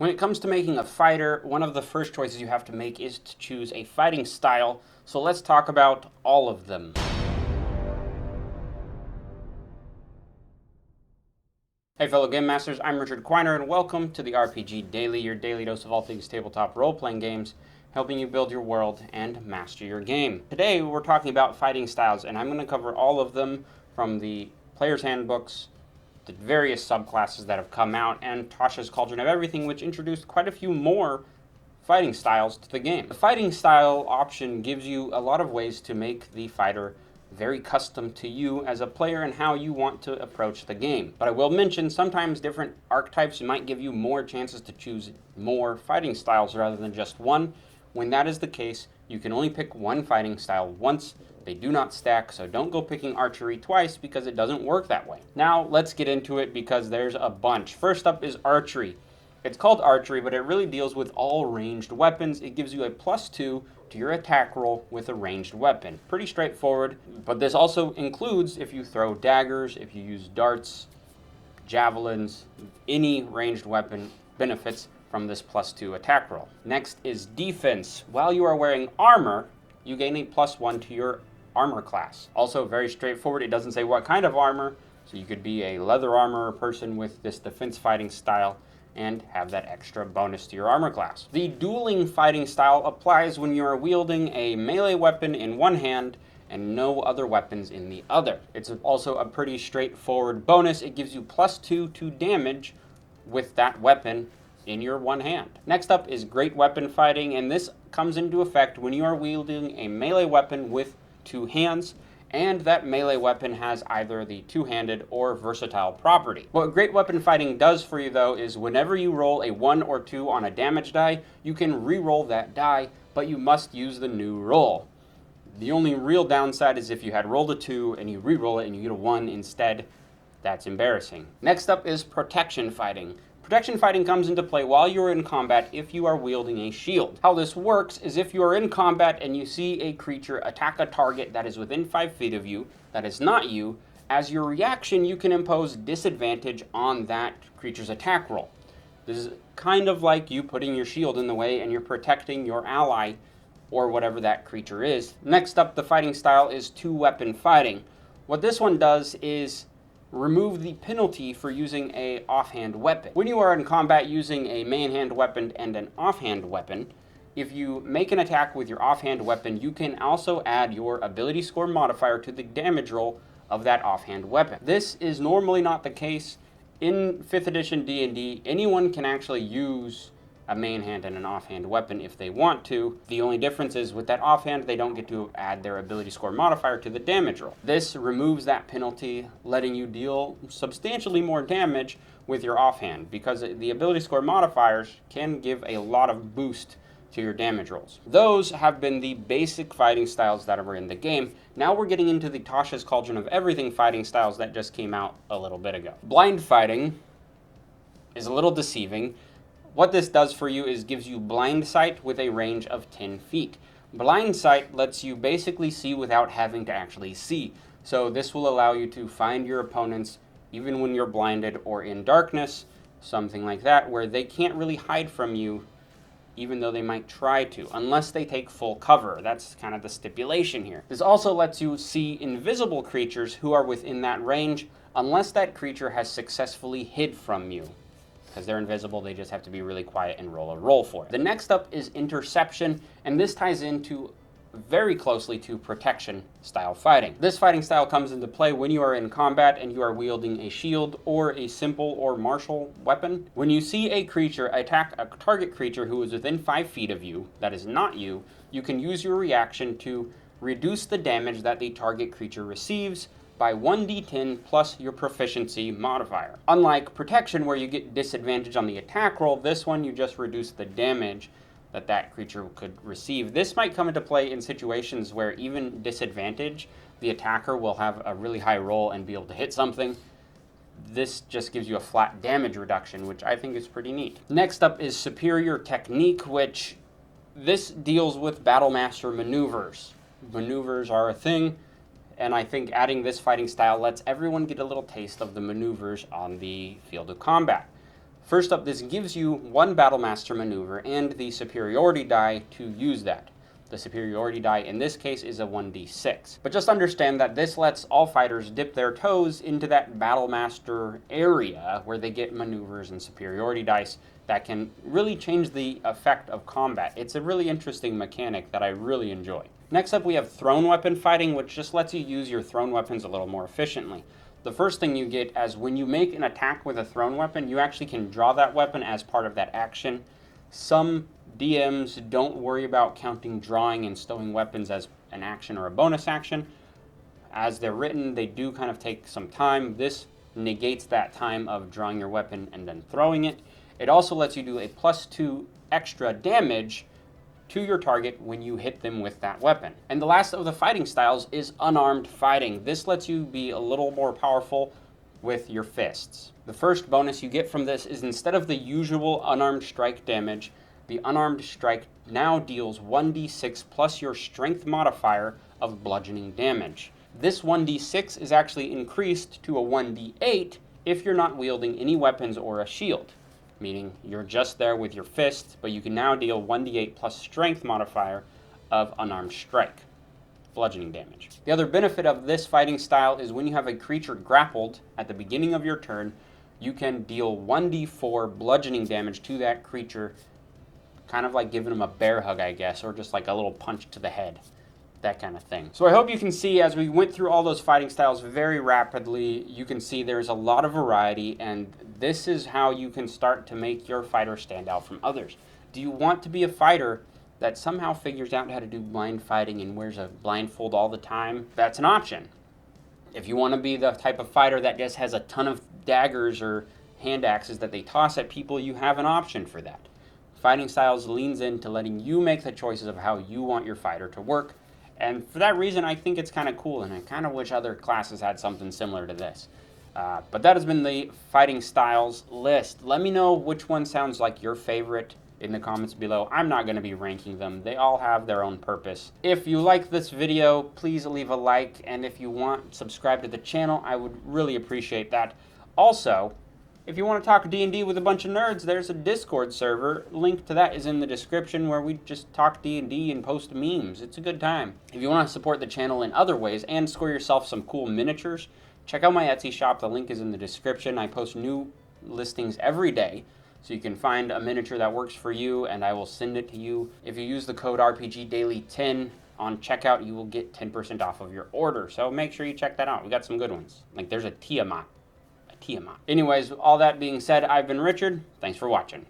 When it comes to making a fighter, one of the first choices you have to make is to choose a fighting style, so let's talk about all of them. Hey fellow Game Masters, I'm Richard Quiner and welcome to the RPG Daily, your daily dose of all things tabletop role-playing games, helping you build your world and master your game. Today we're talking about fighting styles, and I'm going to cover all of them from the player's handbooks, the various subclasses that have come out, and Tasha's Cauldron of Everything, which introduced quite a few more fighting styles to the game. The fighting style option gives you a lot of ways to make the fighter very custom to you as a player and how you want to approach the game. But I will mention sometimes different archetypes might give you more chances to choose more fighting styles rather than just one. When that is the case, you can only pick one fighting style once. They do not stack, so don't go picking archery twice because it doesn't work that way. Now let's get into it because there's a bunch. First up is archery. It's called archery, but it really deals with all ranged weapons. It gives you a +2 to your attack roll with a ranged weapon. Pretty straightforward, but this also includes if you throw daggers, if you use darts, javelins, any ranged weapon benefits from this +2 attack roll. Next is defense. While you are wearing armor, you gain a +1 to your armor class. Also very straightforward. It doesn't say what kind of armor, so you could be a leather armor person with this defense fighting style and have that extra bonus to your armor class. The dueling fighting style applies when you are wielding a melee weapon in one hand and no other weapons in the other. It's also a pretty straightforward bonus. It gives you +2 to damage with that weapon in your one hand. Next up is great weapon fighting, and this comes into effect when you are wielding a melee weapon with two hands, and that melee weapon has either the two-handed or versatile property. What great weapon fighting does for you though is whenever you roll a 1 or 2 on a damage die, you can re-roll that die, but you must use the new roll. The only real downside is if you had rolled a 2 and you re-roll it and you get a 1 instead. That's embarrassing. Next up is protection fighting. Protection fighting comes into play while you are in combat if you are wielding a shield. How this works is if you are in combat and you see a creature attack a target that is within 5 feet of you, that is not you, as your reaction you can impose disadvantage on that creature's attack roll. This is kind of like you putting your shield in the way and you're protecting your ally or whatever that creature is. Next up, the fighting style is two-weapon fighting. What this one does is remove the penalty for using a offhand weapon. When you are in combat using a main-hand weapon and an offhand weapon, if you make an attack with your offhand weapon, you can also add your ability score modifier to the damage roll of that offhand weapon. This is normally not the case. In 5th edition D&D, anyone can actually use a main hand and an offhand weapon if they want to. The only difference is with that offhand, they don't get to add their ability score modifier to the damage roll. This removes that penalty, letting you deal substantially more damage with your offhand because the ability score modifiers can give a lot of boost to your damage rolls. Those have been the basic fighting styles that are in the game. Now we're getting into the Tasha's Cauldron of Everything fighting styles that just came out a little bit ago. Blind fighting is a little deceiving. What this does for you is gives you blind sight with a range of 10 feet. Blind sight lets you basically see without having to actually see. So this will allow you to find your opponents even when you're blinded or in darkness, something like that, where they can't really hide from you even though they might try to, unless they take full cover. That's kind of the stipulation here. This also lets you see invisible creatures who are within that range unless that creature has successfully hid from you. Because they're invisible, they just have to be really quiet and roll a roll for it. The next up is interception, and this ties into very closely to protection style fighting. This fighting style comes into play when you are in combat and you are wielding a shield or a simple or martial weapon. When you see a creature attack a target creature who is within 5 feet of you, that is not you, you can use your reaction to reduce the damage that the target creature receives by 1d10 plus your proficiency modifier. Unlike protection where you get disadvantage on the attack roll, this one you just reduce the damage that creature could receive. This might come into play in situations where even disadvantage, the attacker will have a really high roll and be able to hit something. This just gives you a flat damage reduction, which I think is pretty neat. Next up is superior technique, which this deals with Battlemaster maneuvers. Maneuvers are a thing, and I think adding this fighting style lets everyone get a little taste of the maneuvers on the field of combat. First up, this gives you one Battle Master maneuver and the superiority die to use that. The superiority die in this case is a 1d6. But just understand that this lets all fighters dip their toes into that Battle Master area where they get maneuvers and superiority dice that can really change the effect of combat. It's a really interesting mechanic that I really enjoy. Next up, we have thrown weapon fighting, which just lets you use your thrown weapons a little more efficiently. The first thing you get is when you make an attack with a thrown weapon, you actually can draw that weapon as part of that action. Some DMs don't worry about counting drawing and stowing weapons as an action or a bonus action. As they're written, they do kind of take some time. This negates that time of drawing your weapon and then throwing it. It also lets you do a +2 extra damage to your target when you hit them with that weapon. And the last of the fighting styles is unarmed fighting. This lets you be a little more powerful with your fists. The first bonus you get from this is instead of the usual unarmed strike damage, the unarmed strike now deals 1d6 plus your strength modifier of bludgeoning damage. This 1d6 is actually increased to a 1d8 if you're not wielding any weapons or a shield, meaning you're just there with your fists, but you can now deal 1d8 plus strength modifier of unarmed strike, bludgeoning damage. The other benefit of this fighting style is when you have a creature grappled at the beginning of your turn, you can deal 1d4 bludgeoning damage to that creature, kind of like giving them a bear hug, I guess, or just like a little punch to the head, that kind of thing. So I hope you can see, as we went through all those fighting styles very rapidly, you can see there's a lot of variety, and this is how you can start to make your fighter stand out from others. Do you want to be a fighter that somehow figures out how to do blind fighting and wears a blindfold all the time? That's an option. If you want to be the type of fighter that just has a ton of daggers or hand axes that they toss at people, you have an option for that. Fighting Styles leans into letting you make the choices of how you want your fighter to work. And for that reason, I think it's kind of cool, and I kind of wish other classes had something similar to this. But that has been the Fighting Styles list. Let me know which one sounds like your favorite in the comments below. I'm not going to be ranking them. They all have their own purpose. If you like this video, please leave a like, and if you want, subscribe to the channel. I would really appreciate that. Also, if you want to talk D&D with a bunch of nerds, there's a Discord server. Link to that is in the description, where we just talk D&D and post memes. It's a good time. If you want to support the channel in other ways and score yourself some cool miniatures, check out my Etsy shop. The link is in the description. I post new listings every day, so you can find a miniature that works for you, and I will send it to you. If you use the code RPGDaily10 on checkout, you will get 10% off of your order. So make sure you check that out. We got some good ones. Like there's a Tiamat. Anyways, all that being said, I've been Richard. Thanks for watching.